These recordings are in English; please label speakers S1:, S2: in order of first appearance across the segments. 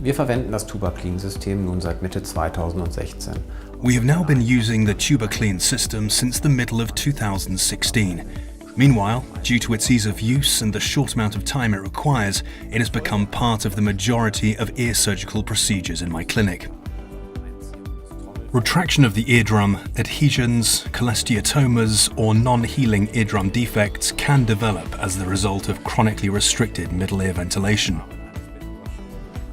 S1: Wir verwenden das TubaClean-System nun seit Mitte 2016.
S2: We have now been using the TubaClean system since the middle of 2016. Meanwhile, due to its ease of use and the short amount of time it requires, it has become part of the majority of ear surgical procedures in my clinic. Retraction of the eardrum, adhesions, cholesteatomas, or non-healing eardrum defects can develop as the result of chronically restricted middle ear ventilation.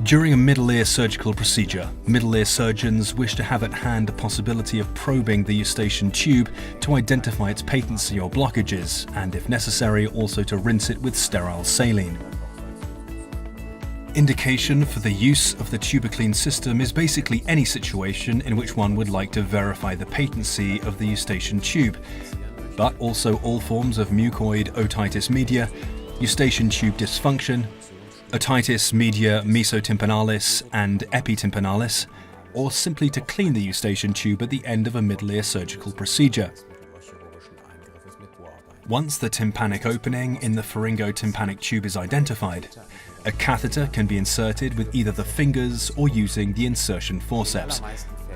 S2: During a middle ear surgical procedure, middle ear surgeons wish to have at hand the possibility of probing the eustachian tube to identify its patency or blockages, and if necessary, also to rinse it with sterile saline. Indication for the use of the TubaClean system is basically any situation in which one would like to verify the patency of the eustachian tube, but also all forms of mucoid otitis media, eustachian tube dysfunction, otitis media mesotympanalis and epitympanalis, or simply to clean the eustachian tube at the end of a middle ear surgical procedure. Once the tympanic opening in the pharyngotympanic tube is identified, a catheter can be inserted with either the fingers or using the insertion forceps.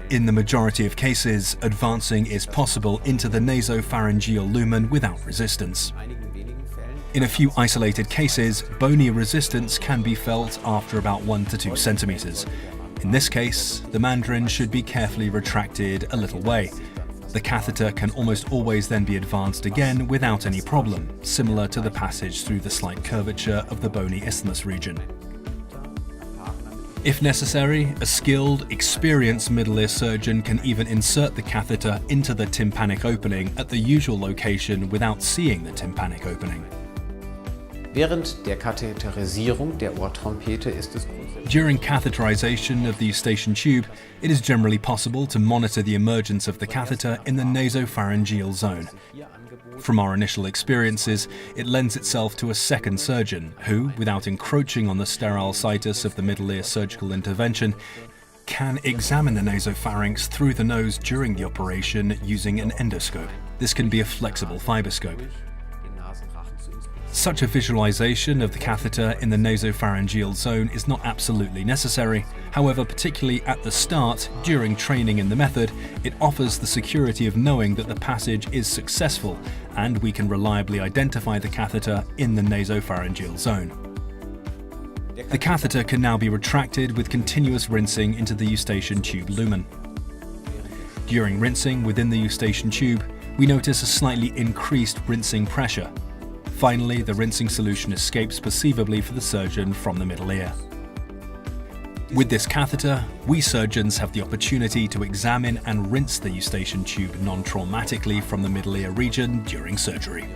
S2: In the majority of cases, advancing is possible into the nasopharyngeal lumen without resistance. In a few isolated cases, bony resistance can be felt after about 1 to 2 centimeters. In this case, the mandarin should be carefully retracted a little way. The catheter can almost always then be advanced again without any problem, similar to the passage through the slight curvature of the bony isthmus region. If necessary, a skilled, experienced middle ear surgeon can even insert the catheter into the tympanic opening at the usual location without seeing the tympanic opening.
S1: Während der Katheterisierung der Ohrtrompete ist es
S2: During catheterization of the eustachian tube, it is generally possible to monitor the emergence of the catheter in the nasopharyngeal zone. From our initial experiences, it lends itself to a second surgeon who, without encroaching on the sterile situs of the middle ear surgical intervention, can examine the nasopharynx through the nose during the operation using an endoscope. This can be a flexible fiberscope. Such a visualization of the catheter in the nasopharyngeal zone is not absolutely necessary. However, particularly at the start, during training in the method, it offers the security of knowing that the passage is successful and we can reliably identify the catheter in the nasopharyngeal zone. The catheter can now be retracted with continuous rinsing into the eustachian tube lumen. During rinsing within the eustachian tube, we notice a slightly increased rinsing pressure. Finally, the rinsing solution escapes perceivably for the surgeon from the middle ear. With this catheter, we surgeons have the opportunity to examine and rinse the eustachian tube non-traumatically from the middle ear region during surgery.